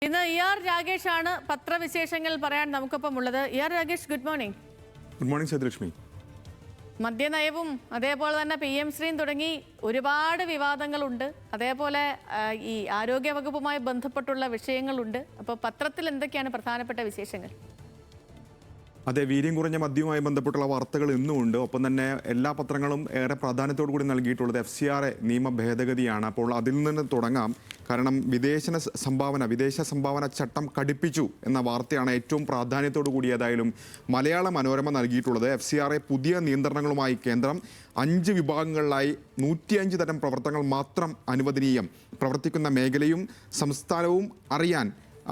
ഇന്ന് ER രാഗേഷാണ് പത്രവിശേഷങ്ങൾ പറയാൻ നമുക്കൊപ്പം ഉള്ളത്. ER Ragesh, good morning. Good morning Sethulakshmi. മദ്യനയവും അതേപോലെ തന്നെ PM ശ്രീയും തുടങ്ങി ഒരുപാട് വിവാദങ്ങളുണ്ട്. അതേപോലെ ഈ ആരോഗ്യ വകുപ്പുമായി ബന്ധപ്പെട്ടുള്ള വിഷയങ്ങളുണ്ട്. അപ്പോൾ പത്രത്തിൽ എന്തൊക്കെയാണ് പ്രധാനപ്പെട്ട വിശേഷങ്ങൾ? അതെ, വീര്യം കുറഞ്ഞ മദ്യവുമായി ബന്ധപ്പെട്ടുള്ള വാർത്തകൾ ഇന്നുമുണ്ട്. ഒപ്പം തന്നെ എല്ലാ പത്രങ്ങളും ഏറെ പ്രാധാന്യത്തോടു കൂടി നൽകിയിട്ടുള്ളത് FCRA നിയമ ഭേദഗതിയാണ്. അപ്പോൾ അതിൽ നിന്ന് തുടങ്ങാം. കാരണം വിദേശ സംഭാവന ചട്ടം കടുപ്പിച്ചു എന്ന വാർത്തയാണ് ഏറ്റവും പ്രാധാന്യത്തോടു കൂടി ഏതായാലും മലയാള മനോരമ നൽകിയിട്ടുള്ളത്. FCRA പുതിയ നിയന്ത്രണങ്ങളുമായി കേന്ദ്രം 5 വിഭാഗങ്ങളിലായി 105 തരം പ്രവർത്തനങ്ങൾ മാത്രം അനുവദനീയം. പ്രവർത്തിക്കുന്ന മേഖലയും സംസ്ഥാനവും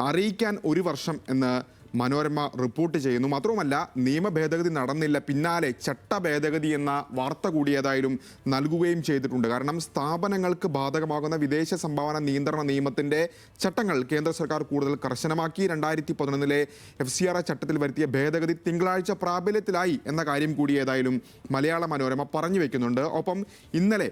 അറിയിക്കാൻ 1 വർഷം എന്ന് മനോരമ റിപ്പോർട്ട് ചെയ്യുന്നു. മാത്രവുമല്ല, നിയമ ഭേദഗതി നടന്നില്ല, പിന്നാലെ ചട്ട ഭേദഗതി എന്ന വാർത്ത കൂടി ഏതായാലും നൽകുകയും ചെയ്തിട്ടുണ്ട്. കാരണം സ്ഥാപനങ്ങൾക്ക് ബാധകമാകുന്ന വിദേശ സംഭാവന നിയന്ത്രണ നിയമത്തിൻ്റെ ചട്ടങ്ങൾ കേന്ദ്ര സർക്കാർ കൂടുതൽ കർശനമാക്കി. 2011 FCRA ചട്ടത്തിൽ വരുത്തിയ ഭേദഗതി തിങ്കളാഴ്ച പ്രാബല്യത്തിലായി എന്ന കാര്യം കൂടി ഏതായാലും മലയാള മനോരമ പറഞ്ഞു വെക്കുന്നുണ്ട്. ഒപ്പം ഇന്നലെ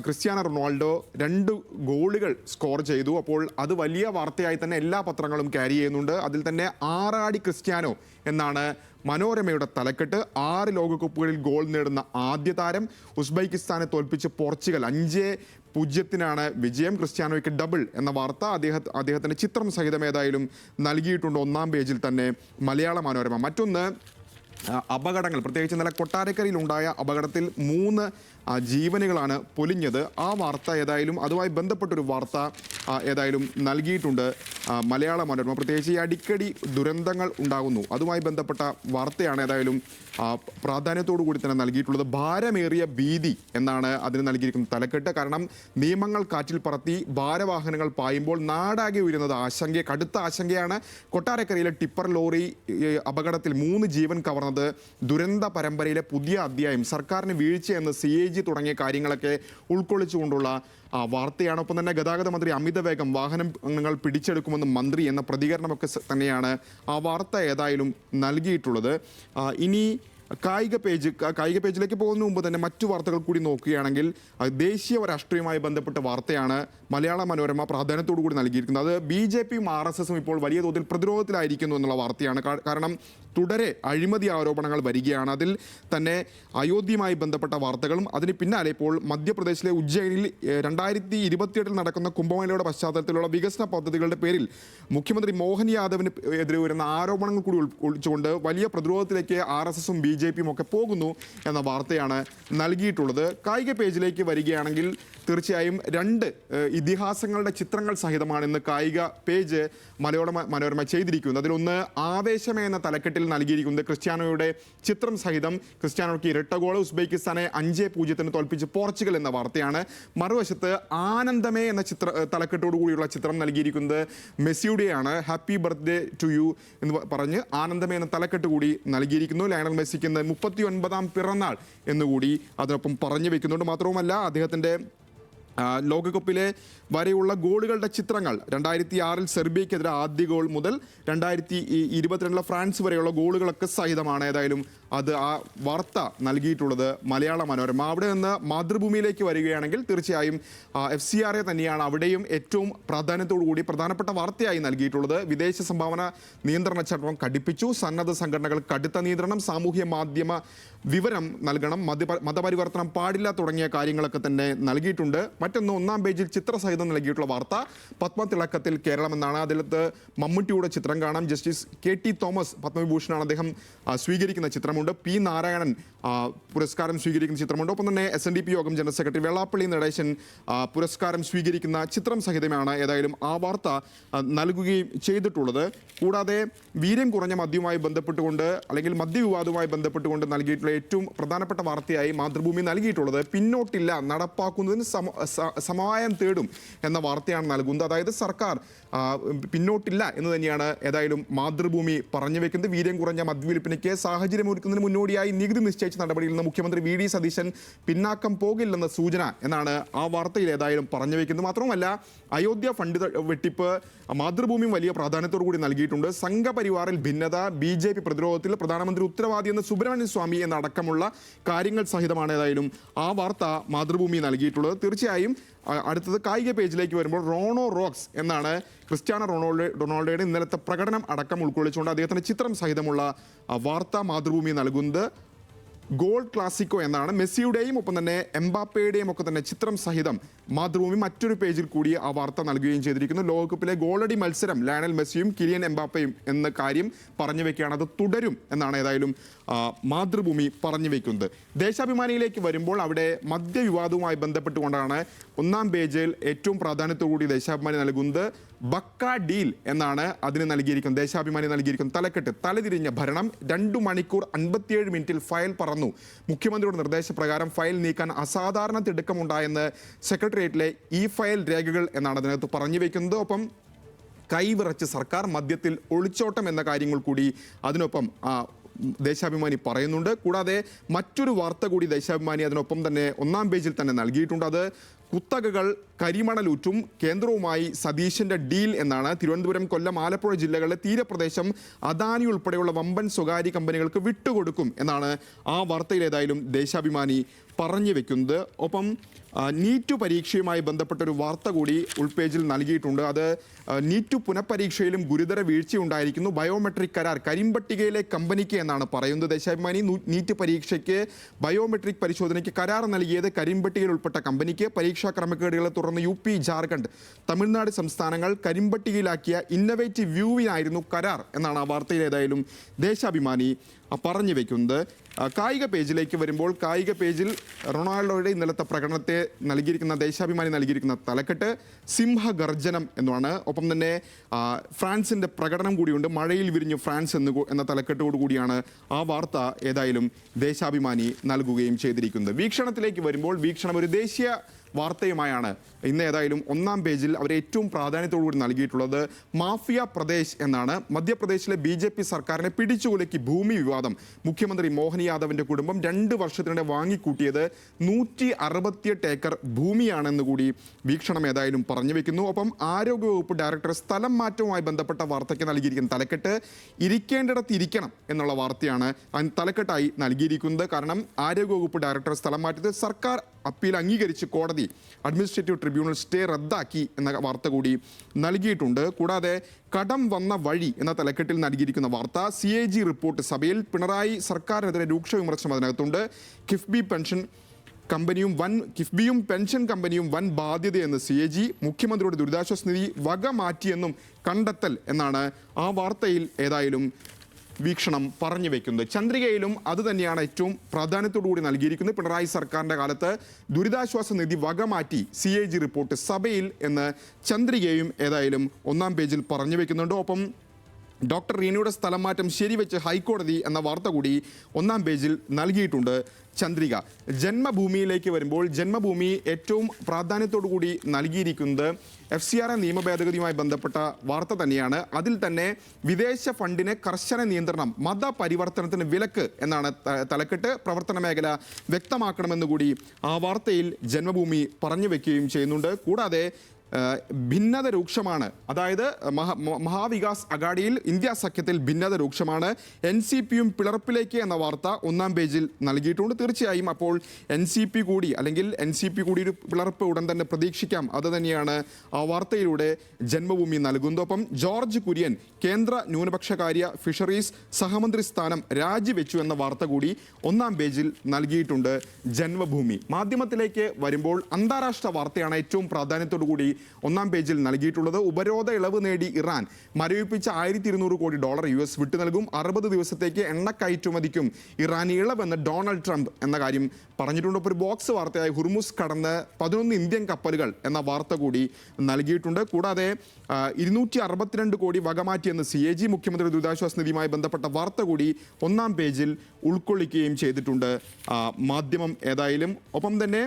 ക്രിസ്ത്യാനോ റൊണാൾഡോ 2 ഗോളുകൾ സ്കോർ ചെയ്തു. അപ്പോൾ അത് വലിയ വാർത്തയായി തന്നെ എല്ലാ പത്രങ്ങളും ക്യാരി ചെയ്യുന്നുണ്ട്. അതിൽ തന്നെ ആറാടി ക്രിസ്ത്യാനോ എന്നാണ് മനോരമയുടെ തലക്കെട്ട്. 6 ലോകകപ്പുകളിൽ ഗോൾ നേടുന്ന ആദ്യ താരം. ഉസ്ബെക്കിസ്ഥാനെ തോൽപ്പിച്ച് പോർച്ചുഗൽ 5-0 വിജയം. ക്രിസ്ത്യാനോയ്ക്ക് ഡബിൾ എന്ന വാർത്ത അദ്ദേഹത്തിൻ്റെ ചിത്രം സഹിതം ഏതായാലും നൽകിയിട്ടുണ്ട് 1-ാം പേജിൽ തന്നെ മലയാള മനോരമ. മറ്റൊന്ന്, അപകടങ്ങൾ, പ്രത്യേകിച്ച് ഇന്നലെ കൊട്ടാരക്കരയിലുണ്ടായ അപകടത്തിൽ 3 ജീവനുകളാണ് പൊലിഞ്ഞത്. ആ വാർത്ത ഏതായാലും അതുമായി ബന്ധപ്പെട്ടൊരു വാർത്ത ഏതായാലും നൽകിയിട്ടുണ്ട് മലയാള മനോരമ. പ്രത്യേകിച്ച് ഈ അടിക്കടി ദുരന്തങ്ങൾ ഉണ്ടാകുന്നു, അതുമായി ബന്ധപ്പെട്ട വാർത്തയാണ് ഏതായാലും പ്രാധാന്യത്തോടു കൂടി തന്നെ നൽകിയിട്ടുള്ളത്. ഭാരമേറിയ ഭീതി എന്നാണ് അതിന് നൽകിയിരിക്കുന്ന തലക്കെട്ട്. കാരണം നിയമങ്ങൾ കാറ്റിൽ പറത്തി ഭാരവാഹനങ്ങൾ പായുമ്പോൾ നാടാകെ ഉയരുന്നത് കടുത്ത ആശങ്കയാണ്. കൊട്ടാരക്കരയിലെ ടിപ്പർ ലോറി അപകടത്തിൽ 3 ജീവൻ കവർന്നത് ദുരന്ത പരമ്പരയിലെ പുതിയ അധ്യായം. സർക്കാരിന് വീഴ്ചയെന്ന് CAG തുടങ്ങിയ കാര്യങ്ങളൊക്കെ ഉൾക്കൊള്ളിച്ചുകൊണ്ടുള്ള വാർത്തയാണ്. ഒപ്പം തന്നെ ഗതാഗത മന്ത്രി അമിത വേഗം വാഹനങ്ങൾ പിടിച്ചെടുക്കുമെന്ന് മന്ത്രി എന്ന പ്രതികരണമൊക്കെ തന്നെയാണ് ആ വാർത്ത ഏതായാലും നൽകിയിട്ടുള്ളത്. ഇനി കായിക പേജിലേക്ക് പോകുന്നതിന് മുമ്പ് തന്നെ മറ്റു വാർത്തകൾ കൂടി നോക്കുകയാണെങ്കിൽ ദേശീയ രാഷ്ട്രീയവുമായി ബന്ധപ്പെട്ട വാർത്തയാണ് മലയാള മനോരമ പ്രാധാന്യത്തോടു കൂടി നൽകിയിരിക്കുന്നത്. അത് BJPയും RSSും ഇപ്പോൾ വലിയ തോതിൽ പ്രതിരോധത്തിലായിരിക്കുന്നു എന്നുള്ള വാർത്തയാണ്. കാരണം തുടരെ അഴിമതി ആരോപണങ്ങൾ വരികയാണ്. അതിൽ തന്നെ അയോധ്യയുമായി ബന്ധപ്പെട്ട വാർത്തകളും അതിന് പിന്നാലെ ഇപ്പോൾ മധ്യപ്രദേശിലെ ഉജ്ജയിനിൽ 2028 നടക്കുന്ന കുംഭമേളയുടെ പശ്ചാത്തലത്തിലുള്ള വികസന പദ്ധതികളുടെ പേരിൽ മുഖ്യമന്ത്രി മോഹൻ യാദവിന് എതിരെ വരുന്ന ആരോപണങ്ങൾ കൂടി ഉൾക്കൊള്ളിച്ചുകൊണ്ട് വലിയ പ്രതിരോധത്തിലേക്ക് RSSും BJPയും ഒക്കെ പോകുന്നു എന്ന വാർത്തയാണ് നൽകിയിട്ടുള്ളത്. കായിക പേജിലേക്ക് വരികയാണെങ്കിൽ തീർച്ചയായും 2 ഇതിഹാസങ്ങളുടെ ചിത്രങ്ങൾ സഹിതമാണ് ഇന്ന് കായിക പേജ് മനോരമ ചെയ്തിരിക്കുന്നത്. അതിലൊന്ന് ആവേശമേ എന്ന തലക്കെട്ടിൽ നൽകിയിരിക്കുന്നത് ക്രിസ്ത്യാനോയുടെ ചിത്രം സഹിതം. ക്രിസ്ത്യാനോയ്ക്ക് ഇരട്ട ഗോൾ, ഉസ്ബെക്കിസ്ഥാനെ 5-0 തോൽപ്പിച്ച് പോർച്ചുഗൽ എന്ന വാർത്തയാണ്. മറുവശത്ത് ആനന്ദമേ എന്ന തലക്കെട്ടോടു കൂടിയുള്ള ചിത്രം നൽകിയിരിക്കുന്നത് മെസ്സിയുടെയാണ്. ഹാപ്പി ബർത്ത്ഡേ ടു യു എന്ന് പറഞ്ഞ് ആനന്ദമേ എന്ന തലക്കെട്ട് കൂടി നൽകിയിരിക്കുന്നു. ലയണൽ മെസ്സിക്ക് 39ാം പിറന്നാൾ എന്നുകൂടി അതിനൊപ്പം പറഞ്ഞു വെക്കുന്നുണ്ട്. മാത്രവുമല്ല, അദ്ദേഹത്തിൻ്റെ ലോകകപ്പിലെ വരെയുള്ള ഗോളുകളുടെ ചിത്രങ്ങൾ 2006 സെർബിയക്കെതിരെ ആദ്യ ഗോൾ മുതൽ 2022 ഫ്രാൻസ് വരെയുള്ള ഗോളുകളൊക്കെ സഹിതമാണ് ഏതായാലും ആ വാർത്ത നൽകിയിട്ടുള്ളത് മലയാള മനോരമ. അവിടെ നിന്ന് മാതൃഭൂമിയിലേക്ക് വരികയാണെങ്കിൽ തീർച്ചയായും FCRA തന്നെയാണ് അവിടെയും ഏറ്റവും പ്രാധാന്യത്തോടു കൂടി പ്രധാനപ്പെട്ട വാർത്തയായി നൽകിയിട്ടുള്ളത്. വിദേശ സംഭാവന നിയന്ത്രണ ചട്ടം കടുപ്പിച്ചു. സന്നദ്ധ സംഘടനകൾ കടുത്ത നിയന്ത്രണം. സാമൂഹ്യ മാധ്യമ വിവരം നൽകണം. മതപരിവർത്തനം പാടില്ല തുടങ്ങിയ കാര്യങ്ങളൊക്കെ തന്നെ നൽകിയിട്ടുണ്ട്. മറ്റൊന്ന്, 1-ാം പേജിൽ ചിത്രസഹിതം നൽകിയിട്ടുള്ള വാർത്ത പത്മതിളക്കത്തിൽ കേരളം എന്നാണ്. അതിലത്ത് മമ്മൂട്ടിയുടെ ചിത്രം കാണാം. ജസ്റ്റിസ് KT തോമസ് പത്മവിഭൂഷണാണ് അദ്ദേഹം സ്വീകരിക്കുന്ന ചിത്രമുണ്ട്. P നാരായണൻ പുരസ്കാരം സ്വീകരിക്കുന്ന ചിത്രമുണ്ട്. ഒപ്പം തന്നെ SNDP യോഗം ജനറൽ സെക്രട്ടറി വെള്ളാപ്പള്ളി നടേശൻ പുരസ്കാരം സ്വീകരിക്കുന്ന ചിത്രം സഹിതമാണ് ഏതായാലും ആ വാർത്ത നൽകുകയും ചെയ്തിട്ടുള്ളത്. കൂടാതെ വീര്യം കുറഞ്ഞ മദ്യവുമായി ബന്ധപ്പെട്ടുകൊണ്ട് അല്ലെങ്കിൽ മദ്യവിവാദവുമായി ബന്ധപ്പെട്ടുകൊണ്ട് നൽകിയിട്ടുള്ള ഏറ്റവും പ്രധാനപ്പെട്ട വാർത്തയായി മാതൃഭൂമി നൽകിയിട്ടുള്ളത് പിന്നോട്ടില്ല, നടപ്പാക്കുന്നതിന് സമവായം തേടും എന്ന വാർത്തയാണ് നൽകുന്നത്. അതായത് സർക്കാർ പിന്നോട്ടില്ല എന്ന് തന്നെയാണ് ഏതായാലും മാതൃഭൂമി പറഞ്ഞു വെക്കുന്നത്. വീര്യം കുറഞ്ഞ മദ്യവിൽപ്പനയ്ക്ക് സാഹചര്യമൊരുക്കുന്നതിന് മുന്നോടിയായി നികുതി നിശ്ചയിച്ച നടപടിയിൽ നിന്ന് മുഖ്യമന്ത്രി VD സതീശൻ പിന്നാക്കം പോകില്ലെന്ന സൂചന എന്നാണ് ആ വാർത്തയിൽ ഏതായാലും പറഞ്ഞു വെക്കുന്നത്. മാത്രമല്ല, അയോധ്യ ഫണ്ട് വെട്ടിപ്പ് മാതൃഭൂമിയും വലിയ പ്രാധാന്യത്തോടു കൂടി നൽകിയിട്ടുണ്ട്. സംഘപരിവാറിൽ ഭിന്നത, BJP പ്രതിരോധത്തിൽ പ്രധാനമന്ത്രി ഉത്തരവാദി എന്ന സുബ്രഹ്മണ്യ സ്വാമി എന്നടക്കമുള്ള കാര്യങ്ങൾ സഹിതമാണ് ഏതായാലും ആ വാർത്ത മാതൃഭൂമി നൽകിയിട്ടുള്ളത്. തീർച്ചയായും തീർച്ചയായും അടുത്തത് കായിക പേജിലേക്ക് വരുമ്പോൾ റോണോ റോക്സ് എന്നാണ് ക്രിസ്ത്യാനോ റൊണാൾഡോയുടെ ഇന്നലത്തെ പ്രകടനം അടക്കം ഉൾക്കൊള്ളിച്ചുകൊണ്ട് അദ്ദേഹത്തിൻ്റെ ചിത്രം സഹിതമുള്ള വാർത്താ മാതൃഭൂമി നൽകുന്നത്. ഗോൾ ക്ലാസിക്കോ എന്നാണ്. മെസ്സിയുടെയും ഒപ്പം തന്നെ എംബാപ്പയുടെയും ഒക്കെ തന്നെ ചിത്രം സഹിതം മാതൃഭൂമി മറ്റൊരു പേജിൽ കൂടി ആ വാർത്ത നൽകുകയും ചെയ്തിരിക്കുന്നു. ലോകകപ്പിലെ ഗോളടി മത്സരം ലയണൽ മെസ്സിയും കിലിയൻ എംബാപ്പയും എന്ന കാര്യം പറഞ്ഞു വെക്കുകയാണ്. അത് തുടരും എന്നാണ് ഏതായാലും മാതൃഭൂമി പറഞ്ഞു വെക്കുന്നത്. ദേശാഭിമാനിയിലേക്ക് വരുമ്പോൾ അവിടെ മദ്യവിവാദവുമായി ബന്ധപ്പെട്ടുകൊണ്ടാണ് ഒന്നാം പേജിൽ ഏറ്റവും പ്രാധാന്യത്തോടുകൂടി ദേശാഭിമാനി നൽകുന്നത്. ബക്ക ഡീൽ എന്നാണ് അതിന് നൽകിയിരിക്കുന്നത്. ദേശാഭിമാനി നൽകിയിരിക്കുന്നത് തലക്കെട്ട് തലതിരിഞ്ഞ ഭരണം, 2 മണിക്കൂർ 57 മിനിറ്റിൽ ഫയൽ പറന്നു. മുഖ്യമന്ത്രിയുടെ നിർദ്ദേശപ്രകാരം ഫയൽ നീക്കാൻ അസാധാരണ തിടുക്കമുണ്ടായെന്ന് സെക്രട്ടേറിയറ്റിലെ ഈ ഫയൽ രേഖകൾ എന്നാണ് അതിനകത്ത് പറഞ്ഞു വെക്കുന്നത്. ഒപ്പം കൈവിറച്ച് സർക്കാർ, മദ്യത്തിൽ ഒളിച്ചോട്ടം എന്ന കാര്യങ്ങൾ കൂടി അതിനൊപ്പം ദേശാഭിമാനി പറയുന്നുണ്ട്. കൂടാതെ മറ്റൊരു വാർത്ത കൂടി ദേശാഭിമാനി അതിനൊപ്പം തന്നെ ഒന്നാം പേജിൽ തന്നെ നൽകിയിട്ടുണ്ട്. അത് കുത്തകകൾ കരിമണലൂറ്റും കേന്ദ്രവുമായി സതീശന്റെ ഡീൽ എന്നാണ്. തിരുവനന്തപുരം, കൊല്ലം, ആലപ്പുഴ ജില്ലകളിലെ തീരപ്രദേശം അദാനി ഉൾപ്പെടെയുള്ള വമ്പൻ സ്വകാര്യ കമ്പനികൾക്ക് വിട്ടുകൊടുക്കും എന്നാണ് ആ വാർത്തയിൽ ഏതായാലും ദേശാഭിമാനി പറഞ്ഞു വെക്കുന്നത്. ഒപ്പം നീറ്റ് പരീക്ഷയുമായി ബന്ധപ്പെട്ടൊരു വാർത്ത കൂടി ഉൾപേജിൽ നൽകിയിട്ടുണ്ട്. അത് നീറ്റ് പുനഃപരീക്ഷയിലും ഗുരുതര വീഴ്ചയുണ്ടായിരിക്കുന്നു. ബയോമെട്രിക് കരാർ കരിമ്പട്ടികയിലെ കമ്പനിക്ക് എന്നാണ് പറയുന്നത് ദേശാഭിമാനി. നീറ്റ് പരീക്ഷയ്ക്ക് ബയോമെട്രിക് പരിശോധനയ്ക്ക് കരാർ നൽകിയത് കരിമ്പട്ടികയിൽ ഉൾപ്പെട്ട കമ്പനിക്ക്. പരീക്ഷാ ക്രമക്കേടുകളെ തുടർന്ന് UP, ജാർഖണ്ഡ്, തമിഴ്നാട് സംസ്ഥാനങ്ങൾ കരിമ്പട്ടികയിലാക്കിയ ഇന്നവേറ്റീവ് വ്യൂവിനായിരുന്നു കരാർ എന്നാണ് ആ വാർത്തയിൽ ഏതായാലും ദേശാഭിമാനി പറഞ്ഞു വെക്കുന്നത്. കായിക പേജിലേക്ക് വരുമ്പോൾ കായിക പേജിൽ റൊണാൾഡോയുടെ ഇന്നലത്തെ പ്രകടനത്തെ നൽകിയിരിക്കുന്ന ദേശാഭിമാനി നൽകിയിരിക്കുന്ന തലക്കെട്ട് സിംഹഗർജനം എന്നാണ്. ഒപ്പം തന്നെ ഫ്രാൻസിൻ്റെ പ്രകടനം കൂടിയുണ്ട്. മഴയിൽ വിരിഞ്ഞു ഫ്രാൻസ് എന്ന തലക്കെട്ടോടു കൂടിയാണ് ആ വാർത്ത ഏതായാലും ദേശാഭിമാനി നൽകുകയും ചെയ്തിരിക്കുന്നത്. വീക്ഷണത്തിലേക്ക് വരുമ്പോൾ വീക്ഷണം ഒരു ദേശീയ വാർത്തയുമായാണ് ഇന്ന് ഏതായാലും ഒന്നാം പേജിൽ അവർ ഏറ്റവും പ്രാധാന്യത്തോടുകൂടി നൽകിയിട്ടുള്ളത്. മാഫിയ പ്രദേശ് എന്നാണ്. മധ്യപ്രദേശിലെ BJP സർക്കാരിനെ പിടിച്ചുകുലുക്കി ഭൂമി വിവാദം. മുഖ്യമന്ത്രി മോഹൻ യാദവിൻ്റെ കുടുംബം 2 വർഷത്തിനിടെ വാങ്ങിക്കൂട്ടിയത് 168 ഏക്കർ ഭൂമിയാണെന്ന് കൂടി വീക്ഷണം ഏതായാലും പറഞ്ഞു വെക്കുന്നു. ഒപ്പം ആരോഗ്യവകുപ്പ് ഡയറക്ടർ സ്ഥലം മാറ്റവുമായി ബന്ധപ്പെട്ട വാർത്തയ്ക്ക് നൽകിയിരിക്കുന്ന തലക്കെട്ട് ഇരിക്കേണ്ടിടത്ത് ഇരിക്കണം എന്നുള്ള വാർത്തയാണ് തലക്കെട്ടായി നൽകിയിരിക്കുന്നത്. കാരണം ആരോഗ്യവകുപ്പ് ഡയറക്ടർ സ്ഥലം മാറ്റത്തിൽ സർക്കാർ അപ്പീൽ അംഗീകരിച്ച് കോടതി അഡ്മിനിസ്ട്രേറ്റീവ് ട്രിബ്യൂണൽ സ്റ്റേ റദ്ദാക്കി എന്ന വാർത്ത കൂടി നൽകിയിട്ടുണ്ട്. കൂടാതെ കടം വന്ന വഴി എന്ന തലക്കെട്ടിൽ നൽകിയിരിക്കുന്ന വാർത്ത CAG റിപ്പോർട്ട് സഭയിൽ. പിണറായി സർക്കാരിനെതിരെ രൂക്ഷ വിമർശനം അതിനകത്തുണ്ട്. കിഫ്ബിയും പെൻഷൻ കമ്പനിയും വൻ ബാധ്യതയെന്ന് CAG. മുഖ്യമന്ത്രിയുടെ ദുരിതാശ്വാസ നിധി വക മാറ്റിയെന്നും കണ്ടെത്തൽ എന്നാണ് ആ വാർത്തയിൽ ഏതായാലും വീക്ഷണം പറഞ്ഞു വെക്കുന്നത്. ചന്ദ്രികയിലും അത് തന്നെയാണ് ഏറ്റവും പ്രാധാന്യത്തോടുകൂടി നൽകിയിരിക്കുന്നത്. പിണറായി സർക്കാരിൻ്റെ കാലത്ത് ദുരിതാശ്വാസ നിധി വകമാറ്റി CAG റിപ്പോർട്ട് സഭയിൽ എന്ന് ചന്ദ്രികയും ഏതായാലും ഒന്നാം പേജിൽ പറഞ്ഞു വെക്കുന്നുണ്ട്. ഒപ്പം ഡോക്ടർ റീനയുടെ സ്ഥലം മാറ്റം ശരിവെച്ച് ഹൈക്കോടതി എന്ന വാർത്ത കൂടി ഒന്നാം പേജിൽ നൽകിയിട്ടുണ്ട് ചന്ദ്രിക. ജന്മഭൂമിയിലേക്ക് വരുമ്പോൾ ജന്മഭൂമി ഏറ്റവും പ്രാധാന്യത്തോടുകൂടി നൽകിയിരിക്കുന്നത് FCRA നിയമ ഭേദഗതിയുമായി ബന്ധപ്പെട്ട വാർത്ത തന്നെയാണ്. അതിൽ തന്നെ വിദേശ ഫണ്ടിന് കർശന നിയന്ത്രണം, മതപരിവർത്തനത്തിന് വിലക്ക് എന്നാണ് തലക്കെട്ട്. പ്രവർത്തന മേഖല വ്യക്തമാക്കണമെന്ന് കൂടി ആ വാർത്തയിൽ ജന്മഭൂമി പറഞ്ഞു വെക്കുകയും ചെയ്യുന്നുണ്ട്. കൂടാതെ ഭിന്നത രൂക്ഷമാണ്. അതായത് മഹാവികാസ് അഘാഡിയിൽ ഇന്ത്യ സഖ്യത്തിൽ ഭിന്നത രൂക്ഷമാണ്. NCPയും പിളർപ്പിലേക്ക് എന്ന വാർത്ത ഒന്നാം പേജിൽ നൽകിയിട്ടുണ്ട്. തീർച്ചയായും അപ്പോൾ NCP കൂടി അല്ലെങ്കിൽ NCP കൂടി ഒരു പിളർപ്പ് ഉടൻ തന്നെ പ്രതീക്ഷിക്കാം. അത് തന്നെയാണ് ആ വാർത്തയിലൂടെ ജന്മഭൂമി നൽകുന്നത്. ഒപ്പം ജോർജ് കുര്യൻ കേന്ദ്ര ന്യൂനപക്ഷകാര്യ ഫിഷറീസ് സഹമന്ത്രി സ്ഥാനം രാജിവെച്ചു എന്ന വാർത്ത കൂടി ഒന്നാം പേജിൽ നൽകിയിട്ടുണ്ട് ജന്മഭൂമി. മാധ്യമത്തിലേക്ക് വരുമ്പോൾ അന്താരാഷ്ട്ര വാർത്തയാണ് ഏറ്റവും പ്രാധാന്യത്തോടു കൂടി ഒന്നാം പേജിൽ നൽകിയിട്ടുള്ളത്. ഉപരോധ ഇളവ് നേടി ഇറാൻ. മരവിപ്പിച്ച $1200 കോടി US വിട്ടു നൽകും. 60 ദിവസത്തേക്ക് എണ്ണ കയറ്റുമതിക്കും ഇറാൻ ഇളവെന്ന് ഡൊണാൾഡ് ട്രംപ് എന്ന കാര്യം പറഞ്ഞിട്ടുണ്ട്. ഒരു ബോക്സ് വാർത്തയായി ഹുർമുസ് കടന്ന് 11 ഇന്ത്യൻ കപ്പലുകൾ എന്ന വാർത്ത കൂടി നൽകിയിട്ടുണ്ട്. കൂടാതെ 262 കോടി വകമാറ്റിയെന്ന് CAG. മുഖ്യമന്ത്രി ദുരിതാശ്വാസ നിധിയുമായി ബന്ധപ്പെട്ട വാർത്ത കൂടി ഒന്നാം പേജിൽ ഉൾക്കൊള്ളിക്കുകയും ചെയ്തിട്ടുണ്ട് മാധ്യമം ഏതായാലും. ഒപ്പം തന്നെ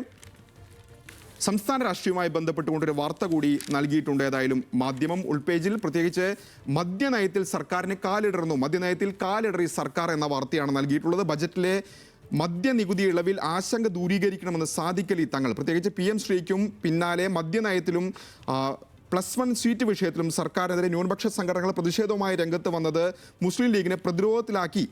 സംസ്ഥാന രാഷ്ട്രീയവുമായി ബന്ധപ്പെട്ടുകൊണ്ടൊരു വാർത്ത കൂടി നൽകിയിട്ടുണ്ട് ഏതായാലും മാധ്യമം ഉൾപേജിൽ. പ്രത്യേകിച്ച് മദ്യനയത്തിൽ സർക്കാരിന് കാലിടറുന്നു, മദ്യനയത്തിൽ കാലിടറി സർക്കാർ എന്ന വാർത്തയാണ് നൽകിയിട്ടുള്ളത്. ബജറ്റിലെ മദ്യനികുതി ഇളവിൽ ആശങ്ക ദൂരീകരിക്കണമെന്ന് സാദിഖലി തങ്ങൾ. പ്രത്യേകിച്ച് PM ശ്രീക്കും പിന്നാലെ മദ്യനയത്തിലും +1 സീറ്റ് വിഷയത്തിലും സർക്കാരിനെതിരെ ന്യൂനപക്ഷ സംഘടനകൾ പ്രതിഷേധവുമായി രംഗത്ത് വന്നത് മുസ്ലിം ലീഗിനെ പ്രതിരോധത്തിലാക്കി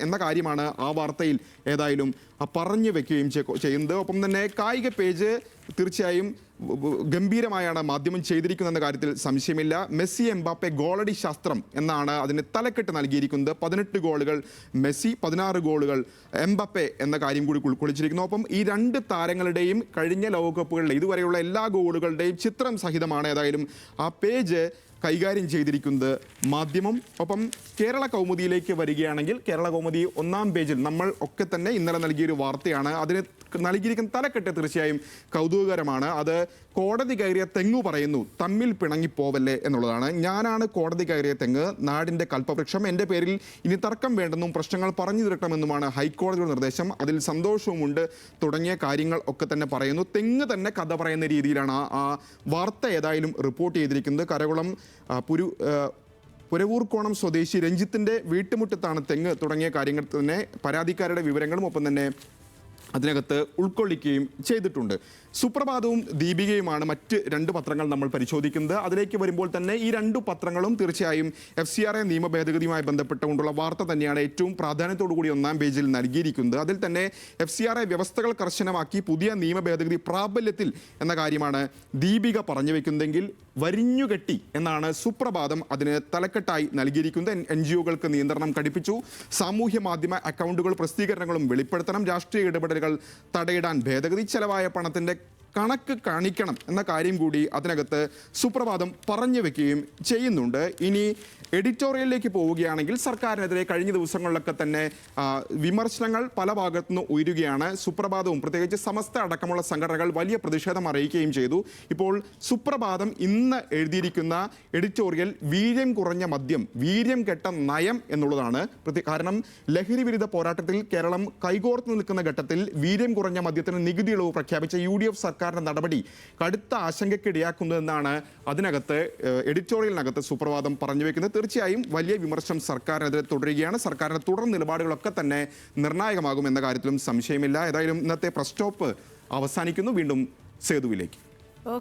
എന്ന കാര്യമാണ് ആ വാർത്തയിൽ ഏതായാലും പറഞ്ഞു വെക്കുകയും ചെയ്യുന്നത്. ഒപ്പം തന്നെ കായിക പേജ് തീർച്ചയായും ഗംഭീരമായാണ് മാധ്യമം ചെയ്തിരിക്കുന്നതെന്ന കാര്യത്തിൽ സംശയമില്ല. മെസ്സി എംബാപ്പെ ഗോളടി ശാസ്ത്രം എന്നാണ് അതിന് തലക്കെട്ട് നൽകിയിരിക്കുന്നത്. 18 ഗോളുകൾ മെസ്സി, 16 ഗോളുകൾ എംബാപ്പെ എന്ന കാര്യം കൂടി ഉൾക്കൊള്ളിച്ചിരിക്കുന്നു. ഒപ്പം ഈ രണ്ട് താരങ്ങളുടെയും കഴിഞ്ഞ ലോകകപ്പുകളിലെ ഇതുവരെയുള്ള എല്ലാ ഗോളുകളുടെയും ചിത്രം സഹിതമാണ് ഏതായാലും ആ പേജ് കൈകാര്യം ചെയ്തിരിക്കുന്നത് മാധ്യമം. ഒപ്പം കേരള കൗമുദിയിലേക്ക് വരികയാണെങ്കിൽ കേരള കൗമുദി 1-ാം പേജിൽ നമ്മൾ ഒക്കെ തന്നെ ഇന്നലെ നൽകിയൊരു വാർത്തയാണ്. അതിന് നൽകിയിരിക്കുന്ന തലക്കെട്ട് തീർച്ചയായും കൗതുകകരമാണ്. അത് കോടതി കയറിയ തെങ്ങു പറയുന്നു തമ്മിൽ പിണങ്ങിപ്പോവല്ലേ എന്നുള്ളതാണ്. ഞാനാണ് കോടതി കയറിയ തെങ്ങ്, നാടിൻ്റെ കൽപ്പവൃക്ഷം, എൻ്റെ പേരിൽ ഇനി തർക്കം വേണ്ടെന്നും പ്രശ്നങ്ങൾ പറഞ്ഞു തീർക്കണമെന്നുമാണ് ഹൈക്കോടതിയുടെ നിർദ്ദേശം. അതിൽ സന്തോഷവുമുണ്ട് തുടങ്ങിയ കാര്യങ്ങൾ ഒക്കെ തന്നെ പറയുന്നു. തെങ്ങ് തന്നെ കഥ പറയുന്ന രീതിയിലാണ് ആ വാർത്ത ഏതായാലും റിപ്പോർട്ട് ചെയ്തിരിക്കുന്നത്. കരകുളം പുരവൂർക്കോണം സ്വദേശി രഞ്ജിത്തിൻ്റെ വീട്ടുമുറ്റത്താണ് തെങ്ങ് തുടങ്ങിയ കാര്യങ്ങൾ തന്നെ പരാതിക്കാരുടെ വിവരങ്ങളും ഒപ്പം തന്നെ അതിനകത്ത് ഉൾക്കൊള്ളിക്കുകയും ചെയ്തിട്ടുണ്ട്. സുപ്രഭാതവും ദീപികയുമാണ് മറ്റ് 2 പത്രങ്ങൾ നമ്മൾ പരിശോധിക്കുന്നത്. അതിലേക്ക് വരുമ്പോൾ തന്നെ ഈ 2 പത്രങ്ങളും തീർച്ചയായും FCRA നിയമ ഭേദഗതിയുമായി ബന്ധപ്പെട്ടുകൊണ്ടുള്ള വാർത്ത തന്നെയാണ് ഏറ്റവും പ്രാധാന്യത്തോടു കൂടി 1-ാം പേജിൽ നൽകിയിരിക്കുന്നത്. അതിൽ തന്നെ FCRA വ്യവസ്ഥകൾ കർശനമാക്കി പുതിയ നിയമ ഭേദഗതി പ്രാബല്യത്തിൽ എന്ന കാര്യമാണ് ദീപിക പറഞ്ഞു വെക്കുന്നതെങ്കിൽ വരിഞ്ഞുകെട്ടി എന്നാണ് സുപ്രഭാതം അതിന് തലക്കെട്ടായി നൽകിയിരിക്കുന്നത്. NGOകൾക്ക് നിയന്ത്രണം കടുപ്പിച്ചു, സാമൂഹ്യ മാധ്യമ അക്കൗണ്ടുകൾ പ്രസിദ്ധീകരണങ്ങളും വെളിപ്പെടുത്തണം, രാഷ്ട്രീയ ഇടപെടലുകൾ തടയിടാൻ ഭേദഗതി, ചെലവായ പണത്തിൻ്റെ കണക്ക് കാണിക്കണം എന്ന കാര്യം കൂടി അതിനകത്ത് സുപ്രഭാതം പറഞ്ഞു വെക്കുകയും ചെയ്യുന്നുണ്ട്. ഇനി എഡിറ്റോറിയലിലേക്ക് പോവുകയാണെങ്കിൽ സർക്കാരിനെതിരെ കഴിഞ്ഞ ദിവസങ്ങളിലൊക്കെ തന്നെ വിമർശനങ്ങൾ പല ഭാഗത്തുനിന്ന് ഉയരുകയാണ്. സുപ്രഭാതവും പ്രത്യേകിച്ച് സമസ്ത അടക്കമുള്ള സംഘടനകൾ വലിയ പ്രതിഷേധം അറിയിക്കുകയും ചെയ്തു. ഇപ്പോൾ സുപ്രഭാതം ഇന്ന് എഴുതിയിരിക്കുന്ന എഡിറ്റോറിയൽ വീര്യം കുറഞ്ഞ മദ്യം, വീര്യം കെട്ട നയം എന്നുള്ളതാണ്. കാരണം ലഹരി വിരുദ്ധ പോരാട്ടത്തിൽ കേരളം കൈകോർത്ത് നിൽക്കുന്ന ഘട്ടത്തിൽ വീര്യം കുറഞ്ഞ മദ്യത്തിന് നികുതി ഇളവ് പ്രഖ്യാപിച്ച UDF സർക്കാരിൻ്റെ നടപടി കടുത്ത ആശങ്കയ്ക്കിടയാക്കുന്നതെന്നാണ് അതിനകത്ത് എഡിറ്റോറിയലിനകത്ത് സുപ്രഭാതം പറഞ്ഞു വെക്കുന്നത്. തീർച്ചയായും വലിയ വിമർശനം സർക്കാരിനെതിരെ തുടരുകയാണ്. സർക്കാരിൻ്റെ തുടർ നിലപാടുകളൊക്കെ തന്നെ നിർണായകമാകും എന്ന കാര്യത്തിലും സംശയമില്ല. ഏതായാലും ഇന്നത്തെ പ്രസ് സ്റ്റോപ്പ് അവസാനിക്കുന്നു. വീണ്ടും സേതുവിലേക്ക്.